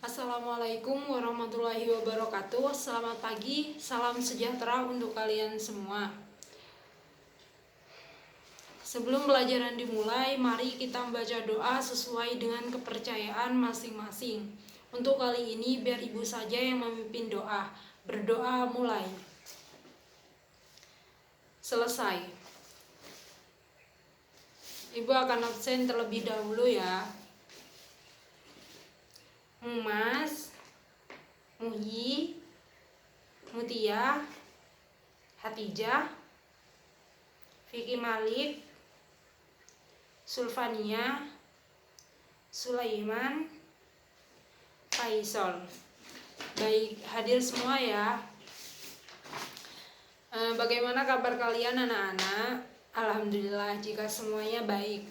Assalamualaikum warahmatullahi wabarakatuh. Selamat pagi, salam sejahtera untuk kalian semua. Sebelum pelajaran dimulai, mari kita membaca doa sesuai dengan kepercayaan masing-masing. Untuk kali ini biar ibu saja yang memimpin doa. Berdoa mulai. Selesai. Ibu akan absen terlebih dahulu ya. Mumas, Muhi, Mutia, Hatijah, Vicky Malik, Sulfania, Sulaiman, Faisal. Baik, hadir semua ya. Bagaimana kabar kalian anak-anak? Alhamdulillah jika semuanya baik.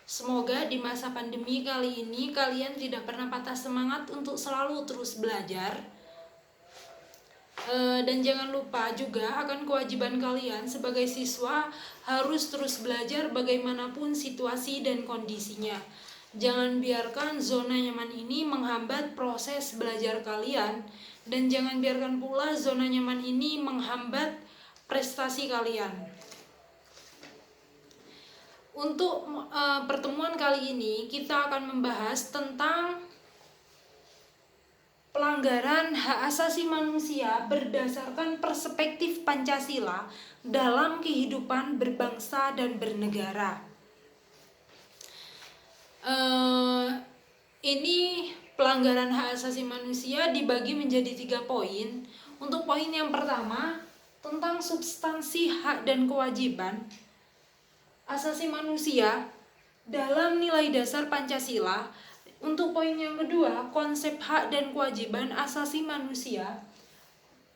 Semoga di masa pandemi kali ini kalian tidak pernah patah semangat untuk selalu terus belajar. Dan jangan lupa juga akan kewajiban kalian sebagai siswa harus terus belajar bagaimanapun situasi dan kondisinya. Jangan biarkan zona nyaman ini menghambat proses belajar kalian, dan jangan biarkan pula zona nyaman ini menghambat prestasi kalian. Untuk pertemuan kali ini kita akan membahas tentang pelanggaran hak asasi manusia berdasarkan perspektif Pancasila dalam kehidupan berbangsa dan bernegara. Ini pelanggaran hak asasi manusia dibagi menjadi 3 poin. Untuk poin yang pertama tentang substansi hak dan kewajiban asasi manusia dalam nilai dasar Pancasila. Untuk poin yang kedua, konsep hak dan kewajiban asasi manusia.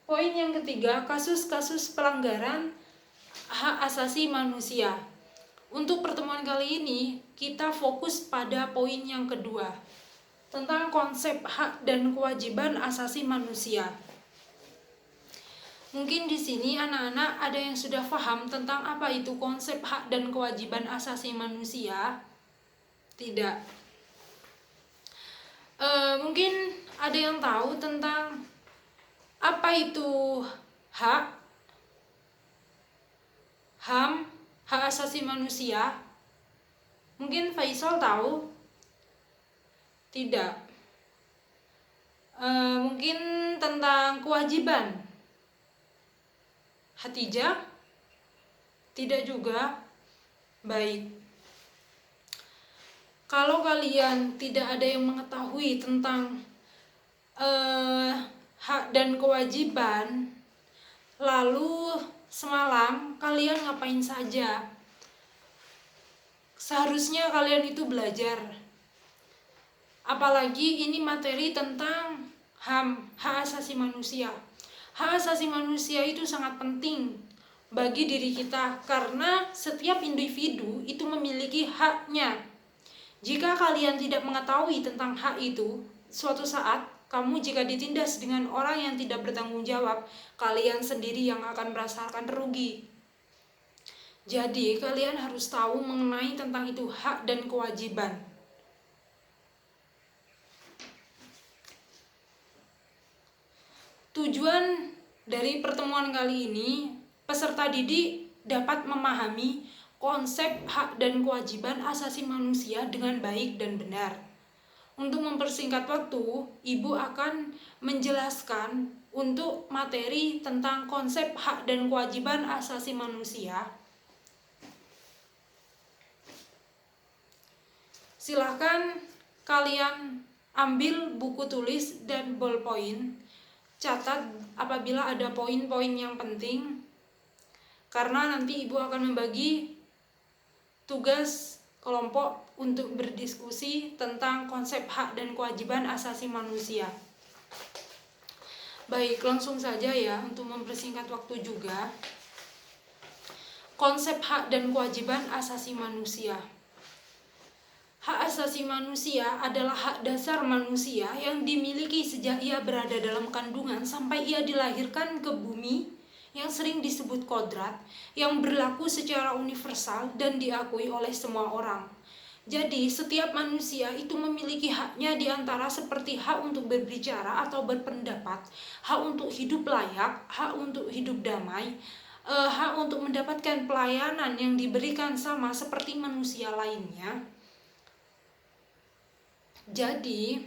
Poin yang ketiga, kasus-kasus pelanggaran hak asasi manusia. Untuk pertemuan kali ini, kita fokus pada poin yang kedua, tentang konsep hak dan kewajiban asasi manusia. Mungkin di sini anak-anak ada yang sudah paham tentang apa itu konsep hak dan kewajiban asasi manusia? Tidak. Mungkin ada yang tahu tentang apa itu hak, HAM, hak asasi manusia? Mungkin Faisal tahu? Tidak. Mungkin tentang kewajiban? Hatijah? Tidak juga. Baik. Kalau kalian tidak ada yang mengetahui tentang hak dan kewajiban, lalu semalam kalian ngapain saja? Seharusnya kalian itu belajar. Apalagi ini materi tentang HAM, hak asasi manusia. Hak asasi manusia itu sangat penting bagi diri kita karena setiap individu itu memiliki haknya. Jika kalian tidak mengetahui tentang hak itu, suatu saat kamu jika ditindas dengan orang yang tidak bertanggung jawab, kalian sendiri yang akan merasakan rugi. Jadi kalian harus tahu mengenai tentang itu hak dan kewajiban. Tujuan dari pertemuan kali ini, peserta didik dapat memahami konsep hak dan kewajiban asasi manusia dengan baik dan benar. Untuk mempersingkat waktu, Ibu akan menjelaskan untuk materi tentang konsep hak dan kewajiban asasi manusia. Silahkan kalian ambil buku tulis dan ballpoint. Catat apabila ada poin-poin yang penting, karena nanti Ibu akan membagi tugas kelompok untuk berdiskusi tentang konsep hak dan kewajiban asasi manusia. Baik, langsung saja ya untuk mempersingkat waktu juga. Konsep hak dan kewajiban asasi manusia. Hak asasi manusia adalah hak dasar manusia yang dimiliki sejak ia berada dalam kandungan sampai ia dilahirkan ke bumi, yang sering disebut kodrat, yang berlaku secara universal dan diakui oleh semua orang. Jadi setiap manusia itu memiliki haknya, di antara seperti hak untuk berbicara atau berpendapat, hak untuk hidup layak, hak untuk hidup damai, hak untuk mendapatkan pelayanan yang diberikan sama seperti manusia lainnya. Jadi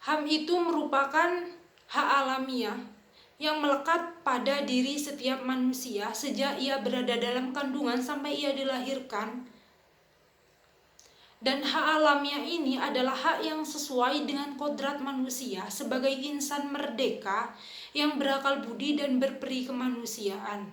HAM itu merupakan hak alamiah yang melekat pada diri setiap manusia sejak ia berada dalam kandungan sampai ia dilahirkan. Dan hak alamiah ini adalah hak yang sesuai dengan kodrat manusia sebagai insan merdeka yang berakal budi dan berperi kemanusiaan.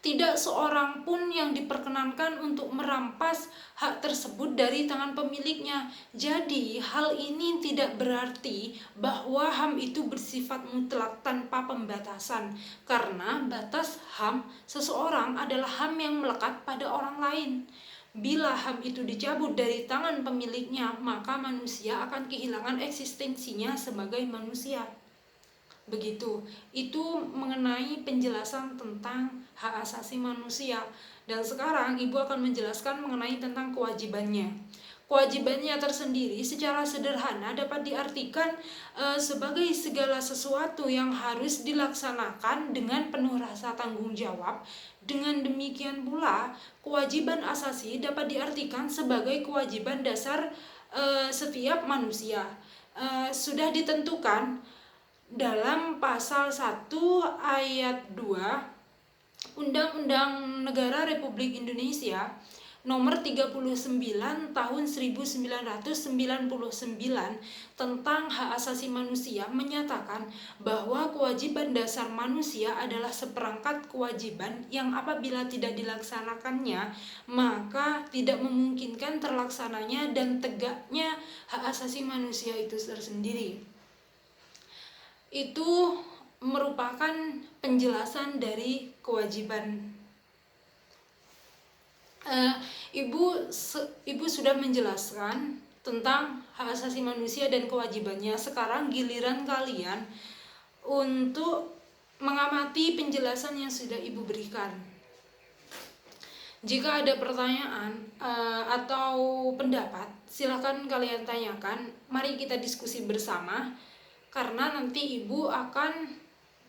Tidak seorang pun yang diperkenankan untuk merampas hak tersebut dari tangan pemiliknya. Jadi hal ini tidak berarti bahwa HAM itu bersifat mutlak tanpa pembatasan, karena batas HAM seseorang adalah HAM yang melekat pada orang lain. Bila HAM itu dicabut dari tangan pemiliknya, maka manusia akan kehilangan eksistensinya sebagai manusia. Begitu, itu mengenai penjelasan tentang hak asasi manusia. Dan sekarang Ibu akan menjelaskan mengenai tentang kewajibannya. Kewajibannya tersendiri secara sederhana dapat diartikan sebagai segala sesuatu yang harus dilaksanakan dengan penuh rasa tanggung jawab. Dengan demikian pula, kewajiban asasi dapat diartikan sebagai kewajiban dasar setiap manusia. Sudah ditentukan dalam pasal 1 ayat 2 Undang-Undang Negara Republik Indonesia Nomor 39 tahun 1999 tentang hak asasi manusia menyatakan bahwa kewajiban dasar manusia adalah seperangkat kewajiban yang apabila tidak dilaksanakannya maka tidak memungkinkan terlaksananya dan tegaknya hak asasi manusia itu tersendiri. Itu merupakan penjelasan dari kewajiban. Ibu sudah menjelaskan tentang hak asasi manusia dan kewajibannya. Sekarang giliran kalian untuk mengamati penjelasan yang sudah Ibu berikan. Jika ada pertanyaan atau pendapat, silakan kalian tanyakan. Mari kita diskusi bersama, karena nanti Ibu akan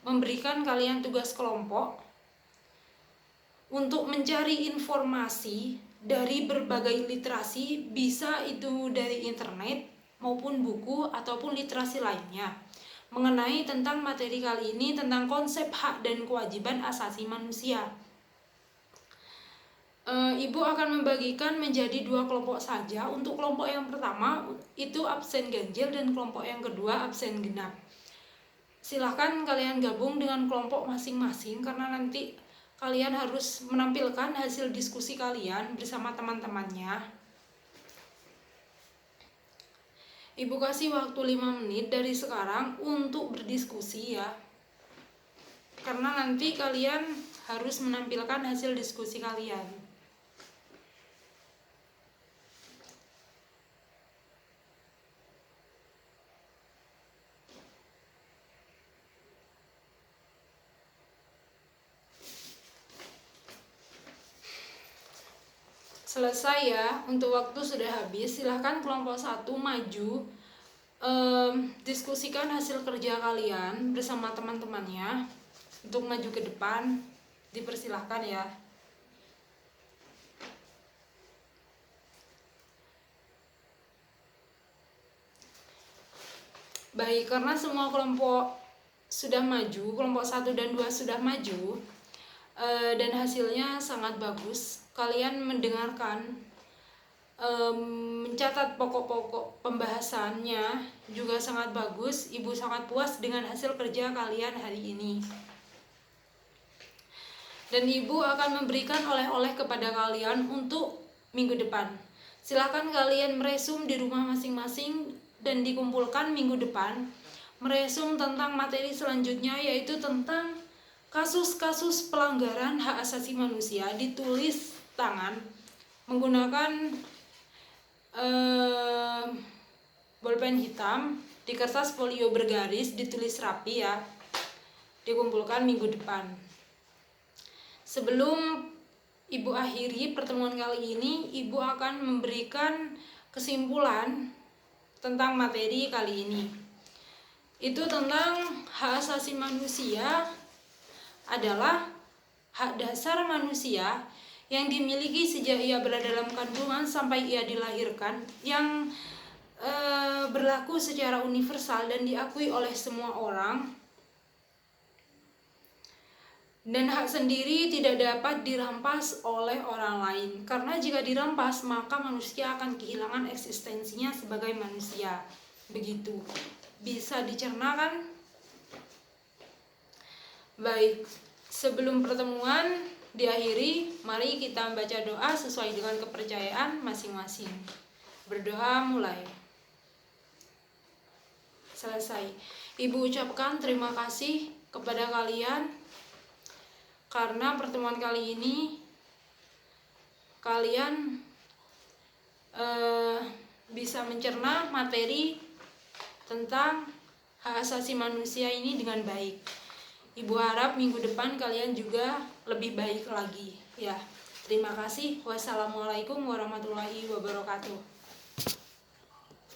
memberikan kalian tugas kelompok untuk mencari informasi dari berbagai literasi, bisa itu dari internet maupun buku ataupun literasi lainnya, mengenai tentang materi kali ini tentang konsep hak dan kewajiban asasi manusia. Ibu akan membagikan menjadi 2 kelompok saja. Untuk kelompok yang pertama itu absen ganjil dan kelompok yang kedua absen genap. Silahkan kalian gabung dengan kelompok masing-masing, karena nanti kalian harus menampilkan hasil diskusi kalian bersama teman-temannya. Ibu kasih waktu 5 menit dari sekarang untuk berdiskusi ya. Karena nanti kalian harus menampilkan hasil diskusi kalian. Selesai ya, untuk waktu sudah habis. Silahkan kelompok 1 maju, diskusikan hasil kerja kalian bersama teman-temannya. Untuk maju ke depan, dipersilahkan ya. Baik, karena semua kelompok sudah maju, kelompok 1 dan 2 sudah maju, dan hasilnya sangat bagus. Kalian mendengarkan, mencatat pokok-pokok pembahasannya juga sangat bagus. Ibu sangat puas dengan hasil kerja kalian hari ini. Dan Ibu akan memberikan oleh-oleh kepada kalian untuk minggu depan. Silakan kalian meresum di rumah masing-masing dan dikumpulkan minggu depan. Meresum tentang materi selanjutnya, yaitu tentang kasus-kasus pelanggaran hak asasi manusia. Ditulis tangan menggunakan bolpen hitam di kertas folio bergaris, ditulis rapi ya. Dikumpulkan minggu depan. Sebelum Ibu akhiri pertemuan kali ini. Ibu akan memberikan kesimpulan tentang materi kali ini. Itu tentang hak asasi manusia adalah hak dasar manusia yang dimiliki sejak ia berada dalam kandungan sampai ia dilahirkan, yang berlaku secara universal dan diakui oleh semua orang, dan hak sendiri tidak dapat dirampas oleh orang lain, karena jika dirampas maka manusia akan kehilangan eksistensinya sebagai manusia. Begitu, bisa dicerna kan? Baik, sebelum pertemuan diakhiri, mari kita membaca doa sesuai dengan kepercayaan masing-masing. Berdoa mulai. Selesai. Ibu ucapkan terima kasih kepada kalian karena pertemuan kali ini kalian bisa mencerna materi tentang hak asasi manusia ini dengan baik. Ibu harap minggu depan kalian juga lebih baik lagi ya. Terima kasih. Wassalamualaikum warahmatullahi wabarakatuh.